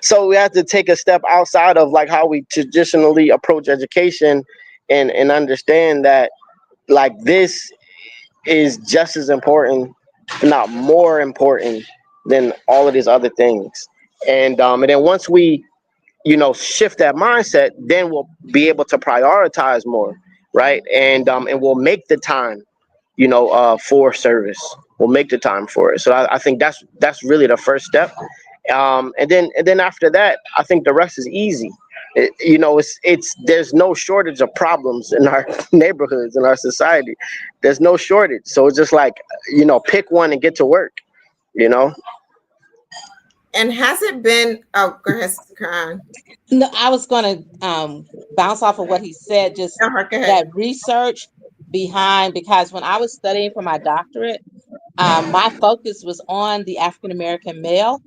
so we have to take a step outside of like how we traditionally approach education, and understand that like this is just as important, if not more important, than all of these other things. And then once we shift that mindset, then we'll be able to prioritize more, right? And we'll make the time for service. We'll make the time for it. So I think that's really the first step. And then after that, I think the rest is easy. It's there's no shortage of problems in our neighborhoods, in our society. There's no shortage. So it's just like, pick one and get to work. And has it been? Oh, go ahead, Sister Karen. No, I was going to bounce off of what he said, just Go ahead. that research behind, because when I was studying for my doctorate, my focus was on the African American male.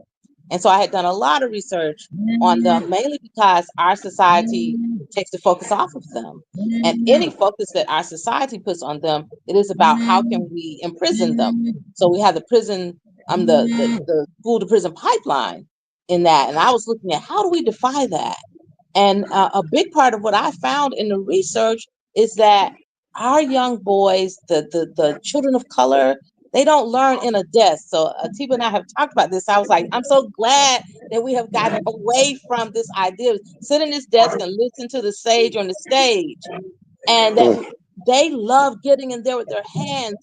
And so I had done a lot of research on them, mainly because our society takes the focus off of them. And any focus that our society puts on them, it is about how can we imprison them. So we have the prison, the school to prison pipeline in that. And I was looking at how do we defy that? And a big part of what I found in the research is that our young boys, the children of color, they don't learn in a desk. So Atiba and I have talked about this. I was like, I'm so glad that we have gotten away from this idea of sit in this desk and listen to the sage on the stage. And that they love getting in there with their hands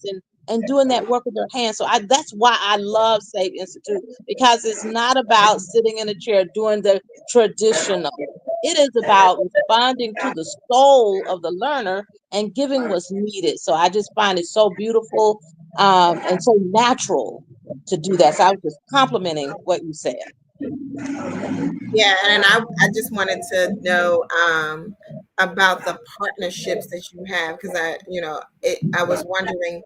and doing that work with their hands. So that's why I love Save Institute, because it's not about sitting in a chair doing the traditional. It is about responding to the soul of the learner and giving what's needed. So I just find it so beautiful and so natural to do that. So I was just complimenting what you said. Yeah, and I just wanted to know about the partnerships that you have, because I was wondering,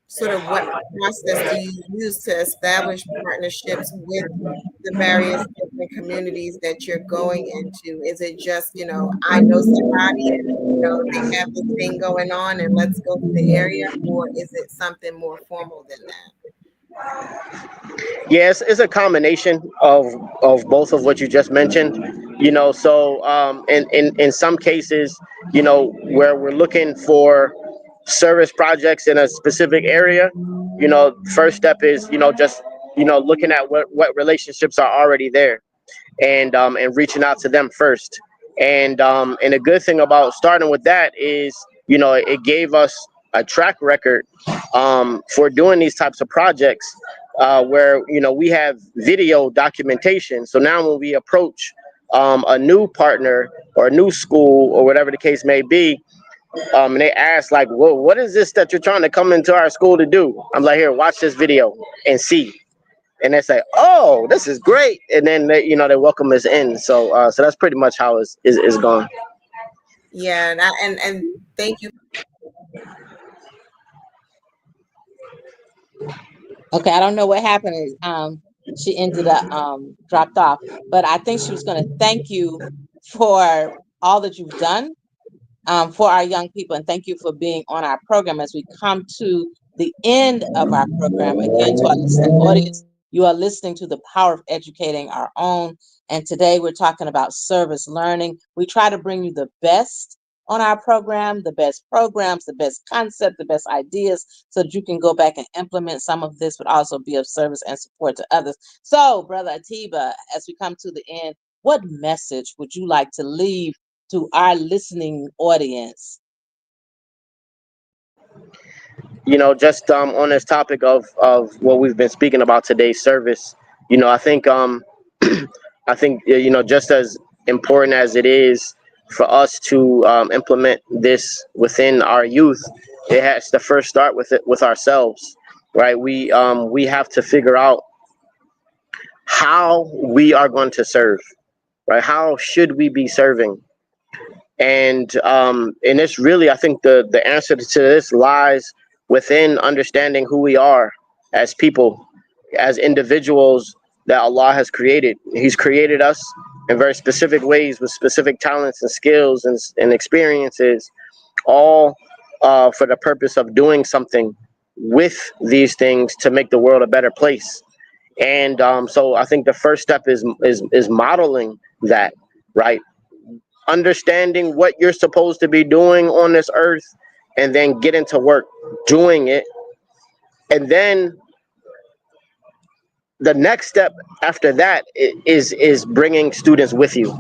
sort of what process do you use to establish partnerships with the various different communities that you're going into? Is it just, I know somebody and, they have this thing going on and let's go to the area, or is it something more formal than that? Yes, it's a combination of both of what you just mentioned. So in some cases, where we're looking for service projects in a specific area, first step is just looking at what relationships are already there, and reaching out to them first. And a good thing about starting with that is it gave us a track record for doing these types of projects, where we have video documentation. So now when we approach a new partner or a new school or whatever the case may be, and they ask like, well, what is this that you're trying to come into our school to do? I'm like, here, watch this video and see. And they say, oh, this is great. And then they welcome us in. So that's pretty much how it's gone. Yeah, and thank you. Okay, I don't know what happened. She ended up dropped off, but I think she was going to thank you for all that you've done for our young people, and thank you for being on our program as we come to the end of our program. Again, to our listening audience, you are listening to The Power of Educating Our Own, and today we're talking about service learning. We try to bring you the best on our program, the best programs, the best concepts, the best ideas, so that you can go back and implement some of this, but also be of service and support to others. So, Brother Atiba, as we come to the end, what message would you like to leave to our listening audience? Just on this topic of what we've been speaking about today, service. I think I think just as important as it is for us to implement this within our youth, it has to first start with ourselves, right? We have to figure out how we are going to serve, right? How should we be serving? And it's really, I think the answer to this lies within understanding who we are as people, as individuals that Allah has created. He's created us in very specific ways with specific talents and skills and experiences, all for the purpose of doing something with these things to make the world a better place. And so I think the first step is modeling that, right? Understanding what you're supposed to be doing on this earth, and then getting to work doing it. And then the next step after that is bringing students with you.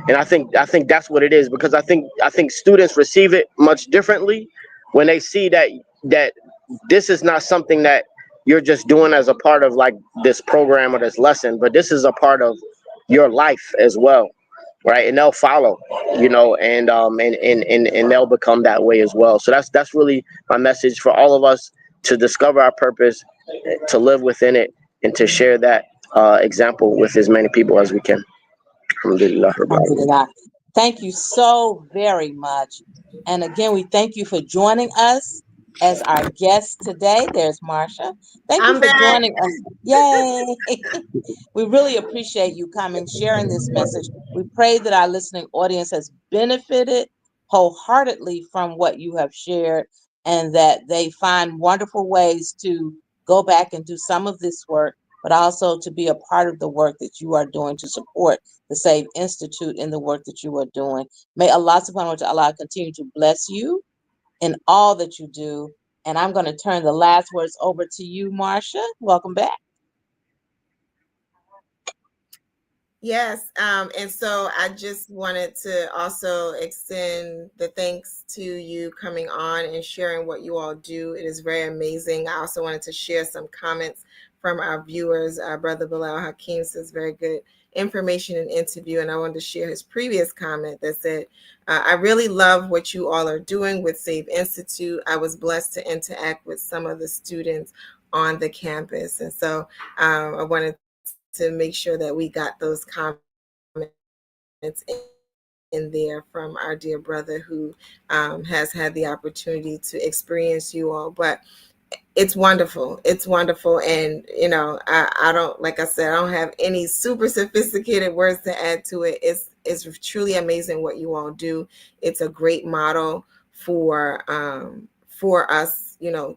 And I think that's what it is, because I think students receive it much differently when they see that this is not something that you're just doing as a part of like this program or this lesson, but this is a part of your life as well, right? And they'll follow, and they'll become that way as well. So that's really my message for all of us: to discover our purpose, to live within it, and to share that example with as many people as we can. Alhamdulillah. Thank you so very much. And again, we thank you for joining us as our guest today. There's Marsha. Thank you I'm for back. joining us. Yay! We really appreciate you coming, sharing this message. We pray that our listening audience has benefited wholeheartedly from what you have shared, and that they find wonderful ways to go back and do some of this work, but also to be a part of the work that you are doing to support the Save Institute in the work that you are doing. May Allah subhanahu wa ta'ala continue to bless you in all that you do. And I'm going to turn the last words over to you, Marsha. Welcome back. Yes, and so I just wanted to also extend the thanks to you coming on and sharing what you all do. It is very amazing. I also wanted to share some comments from our viewers. Brother Bilal Hakeem says very good information and interview, and I wanted to share his previous comment that said, I really love what you all are doing with Save Institute. I was blessed to interact with some of the students on the campus, and so I wanted to make sure that we got those comments in there from our dear brother who has had the opportunity to experience you all. But it's wonderful. It's wonderful. And, I don't, like I said, I don't have any super sophisticated words to add to it. It's truly amazing what you all do. It's a great model for us,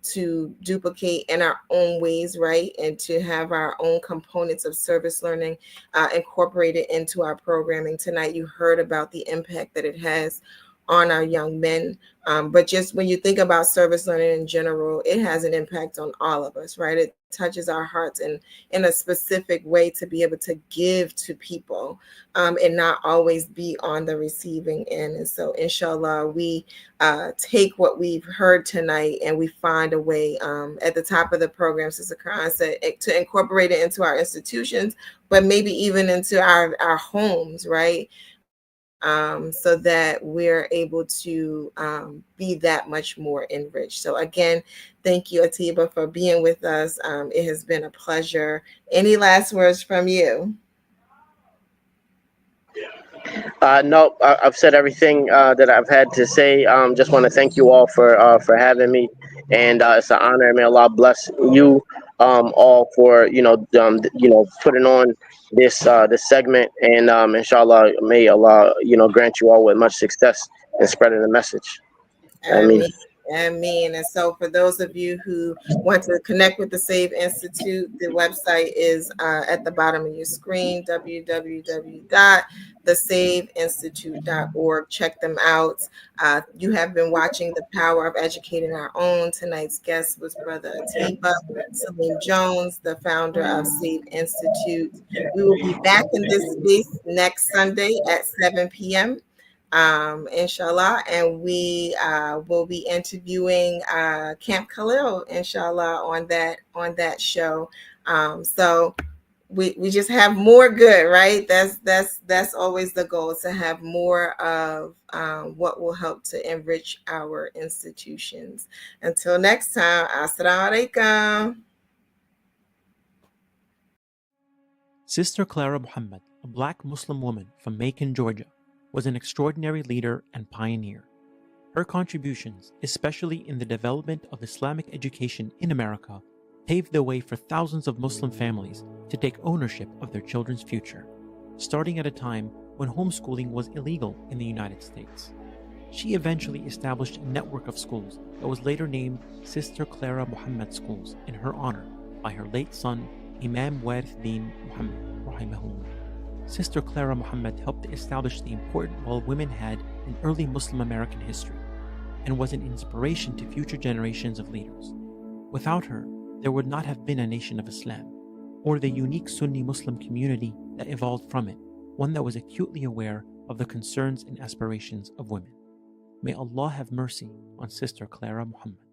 to duplicate in our own ways, right? And to have our own components of service learning incorporated into our programming. Tonight, you heard about the impact that it has on our young men. But just when you think about service learning in general, it has an impact on all of us, right? It touches our hearts in a specific way to be able to give to people and not always be on the receiving end. And so, inshallah, we take what we've heard tonight and we find a way at the top of the program, Sister Khan said, to incorporate it into our institutions, but maybe even into our homes, right? So that we're able to be that much more enriched. So again, thank you, Atiba, for being with us. It has been a pleasure. Any last words from you? No, I've said everything that I've had to say. Just want to thank you all for having me, and it's an honor. May Allah bless you all for putting on this segment, and inshallah, may Allah grant you all with much success in spreading the message. I mean. Amen. And so for those of you who want to connect with the Save Institute, the website is at the bottom of your screen, www.thesaveinstitute.org. Check them out. You have been watching The Power of Educating Our Own. Tonight's guest was Brother Atiba Salim Jones, the founder of Save Institute. We will be back in this space next Sunday at 7 p.m. Inshallah, and we will be interviewing Camp Khalil, inshallah, on that show. So we just have more good, right? That's always the goal, to have more of what will help to enrich our institutions. Until next time, assalamu alaikum. Sister Clara Mohammed, a black Muslim woman from Macon, Georgia, was an extraordinary leader and pioneer. Her contributions, especially in the development of Islamic education in America, paved the way for thousands of Muslim families to take ownership of their children's future, starting at a time when homeschooling was illegal in the United States. She eventually established a network of schools that was later named Sister Clara Mohammed Schools in her honor by her late son, Imam Warith Din Muhammad, rahimahullah. Sister Clara Mohammed helped to establish the important role women had in early Muslim American history and was an inspiration to future generations of leaders. Without her, there would not have been a nation of Islam, or the unique Sunni Muslim community that evolved from it, one that was acutely aware of the concerns and aspirations of women. May Allah have mercy on Sister Clara Mohammed.